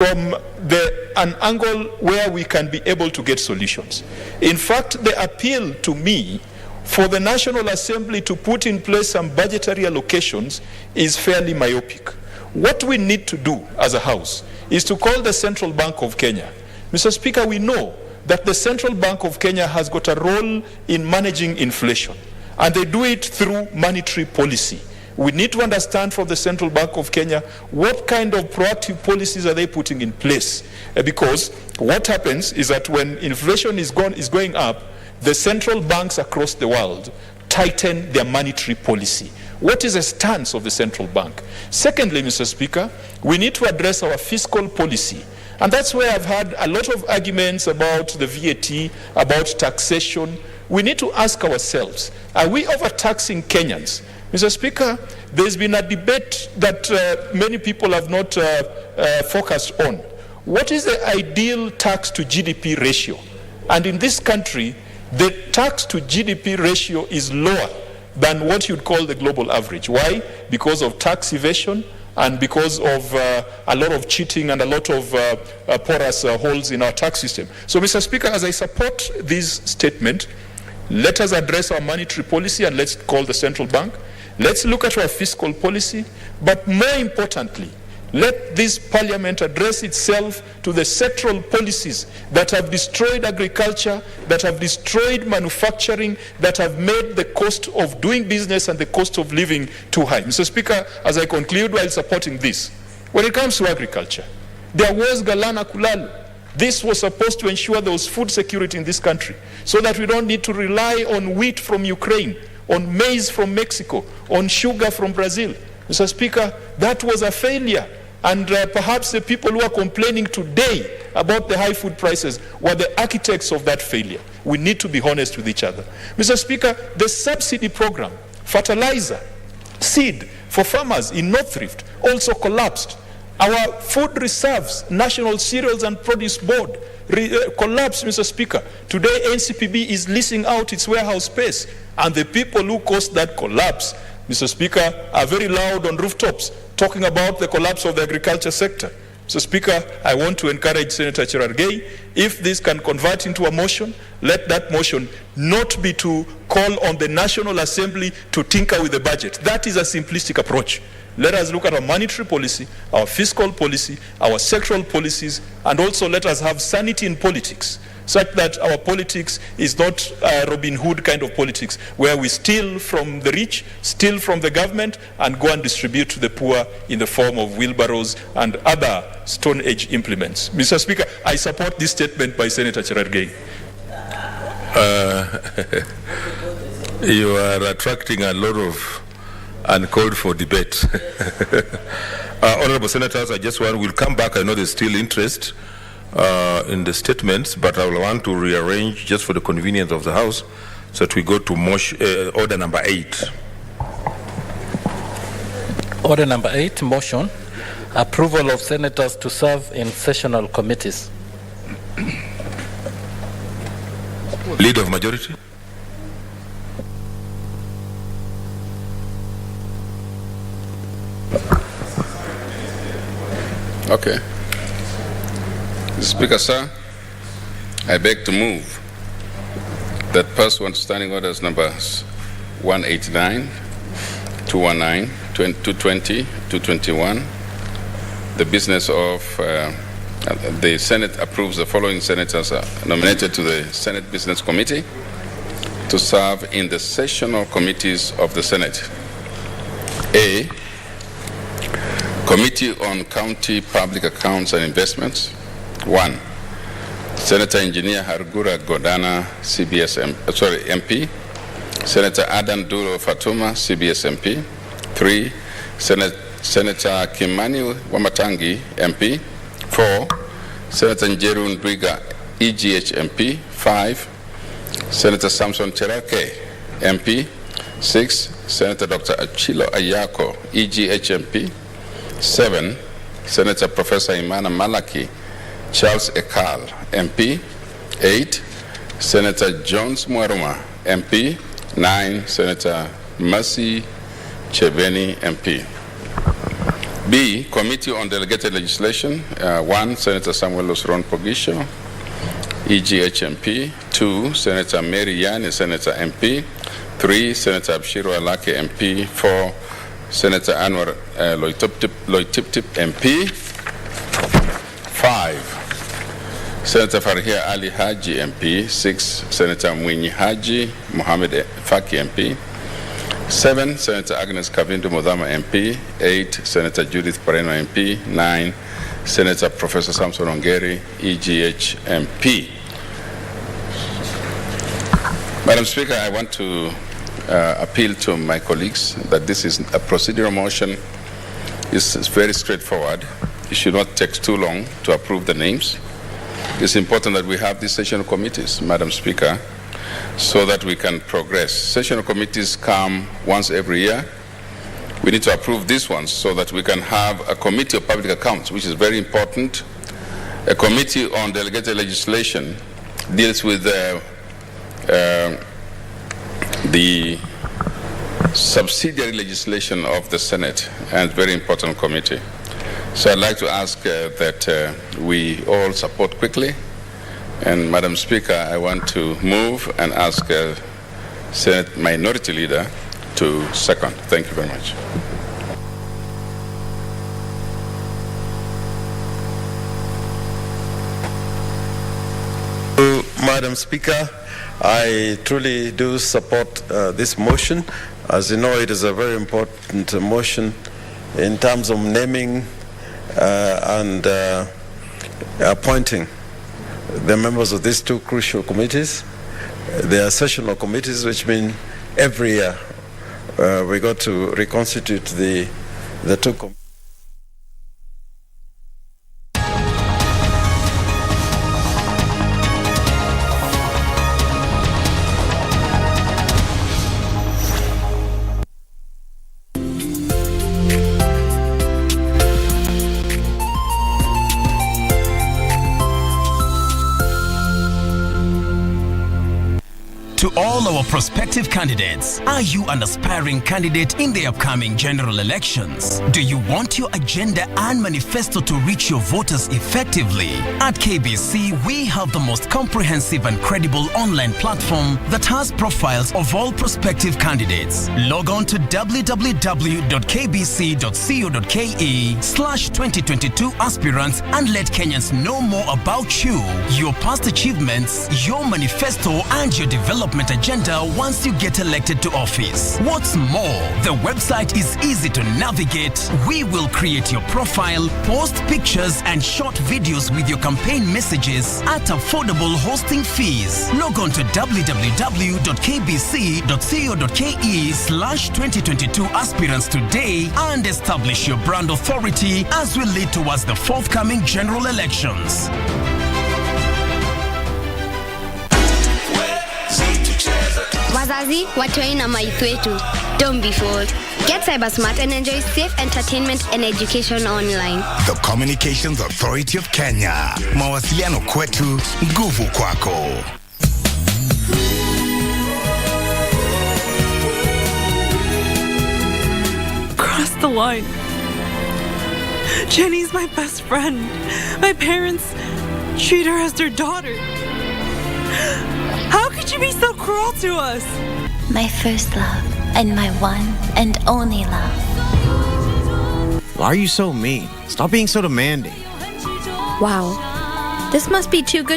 from an angle where we can be able to get solutions. In fact, the appeal to me for the National Assembly to put in place some budgetary allocations is fairly myopic. What we need to do as a House is to call the Central Bank of Kenya. Mr. Speaker, we know that the Central Bank of Kenya has got a role in managing inflation, and they do it through monetary policy. We need to understand from the Central Bank of Kenya what kind of proactive policies are they putting in place. Because what happens is that when inflation is going up, the central banks across the world tighten their monetary policy. What is the stance of the central bank? Secondly, Mr. Speaker, we need to address our fiscal policy. And that's where I've had a lot of arguments about the VAT, about taxation. We need to ask ourselves, are we overtaxing Kenyans? Mr. Speaker, there's been a debate that many people have not focused on. What is the ideal tax to GDP ratio? And in this country, the tax to GDP ratio is lower than what you'd call the global average. Why? Because of tax evasion and because of a lot of cheating and a lot of porous holes in our tax system. So, Mr. Speaker, as I support this statement, let us address our monetary policy and let's call the central bank. Let's look at our fiscal policy, but more importantly, let this parliament address itself to the sectoral policies that have destroyed agriculture, that have destroyed manufacturing, that have made the cost of doing business and the cost of living too high. Mr. Speaker, as I conclude while supporting this, when it comes to agriculture, there was Galana Kulalu. This was supposed to ensure there was food security in this country so that we don't need to rely on wheat from Ukraine, on maize from Mexico, on sugar from Brazil. Mr. Speaker, that was a failure. And perhaps the people who are complaining today about the high food prices were the architects of that failure. We need to be honest with each other. Mr. Speaker, the subsidy program, fertilizer, seed for farmers in North Rift also collapsed. Our food reserves, National Cereals and Produce Board, collapsed, Mr. Speaker. Today, NCPB is leasing out its warehouse space, and the people who caused that collapse, Mr. Speaker, are very loud on rooftops talking about the collapse of the agriculture sector. Mr. Speaker, I want to encourage Senator Cherargei, if this can convert into a motion, let that motion not be to call on the National Assembly to tinker with the budget. That is a simplistic approach. Let us look at our monetary policy, our fiscal policy, our sectoral policies, and also let us have sanity in politics, such that our politics is not Robin Hood kind of politics, where we steal from the rich, steal from the government, and go and distribute to the poor in the form of wheelbarrows and other Stone Age implements. Mr. Speaker, I support this statement by Senator Cherargei. You are attracting a lot of uncalled for debate. Honorable Senators, we'll come back. I know there's still interest in the statements, but I will want to rearrange just for the convenience of the House so that we go to order number 8. Order number 8, motion, approval of senators to serve in sessional committees. Leader of majority. Okay. Speaker, sir, I beg to move that pursuant to standing orders numbers 189, 219, 220, 221, the business of the Senate approves the following senators nominated to the Senate Business Committee to serve in the sessional committees of the Senate. A, Committee on County Public Accounts and Investments. 1. Senator Engineer Hargura Godana, MP. Senator Adan Duro Fatuma, CBS MP. 3. Senator Kimani Wamatangi, MP. 4. Senator Njeru Ndwiga, EGH MP. 5. Senator Samson Cherargei, MP. 6. Senator Dr. Achilo Ayako, EGH MP. 7. Senator Professor Imana Malaki, Charles Ekal, MP. 8. Senator Jones Mwaruma, MP. 9. Senator Mercy Cheveni, MP. B, Committee on Delegated Legislation. 1, Senator Samuel Osron Pogisho, EGH MP. 2, Senator Mary Yan, Senator MP. 3, Senator Abshiro Alake MP. 4, Senator Anwar Loitiptip MP. 5, Senator Farhia Ali Haji MP. 6, Senator Mwinyi Haji Mohamed Faki MP. 7, Senator Agnes Kavindu Modama MP. 8, Senator Judith Pareno MP. 9, Senator Professor Samson Ongeri, EGH MP. Madam Speaker, I want to appeal to my colleagues that this is a procedural motion. It's very straightforward. It should not take too long to approve the names. It's important that we have these sessional committees, Madam Speaker, so that we can progress. Sessional committees come once every year. We need to approve these ones so that we can have a committee of public accounts, which is very important. A committee on delegated legislation deals with the subsidiary legislation of the Senate, and very important committee. So I'd like to ask that we all support quickly. And Madam Speaker, I want to move and ask Senate Minority Leader to second. Thank you very much. Madam Speaker, I truly do support this motion. As you know, it is a very important motion in terms of naming and appointing the members of these two crucial committees. They are sessional committees, which mean every year we got to reconstitute the two committees. To all our prospective candidates, are you an aspiring candidate in the upcoming general elections? Do you want your agenda and manifesto to reach your voters effectively? At KBC, we have the most comprehensive and credible online platform that has profiles of all prospective candidates. Log on to www.kbc.co.ke/2022 aspirants and let Kenyans know more about you, your past achievements, your manifesto, and your development agenda once you get elected to office. What's more, the website is easy to navigate. We will create your profile, post pictures and short videos with your campaign messages at affordable hosting fees. Log on to www.kbc.co.ke/2022 aspirants today and establish your brand authority as we lead towards the forthcoming general elections. Wazazi, watoi na maithu wetu. Don't be fooled. Get cyber smart and enjoy safe entertainment and education online. The Communications Authority of Kenya. Mawasiliano kwetu, nguvu kwako. Cross the line. Jenny's my best friend. My parents treat her as their daughter. How could you be so cruel to us? My first love and my one and only love. Why are you so mean? Stop being so demanding. Wow, this must be too good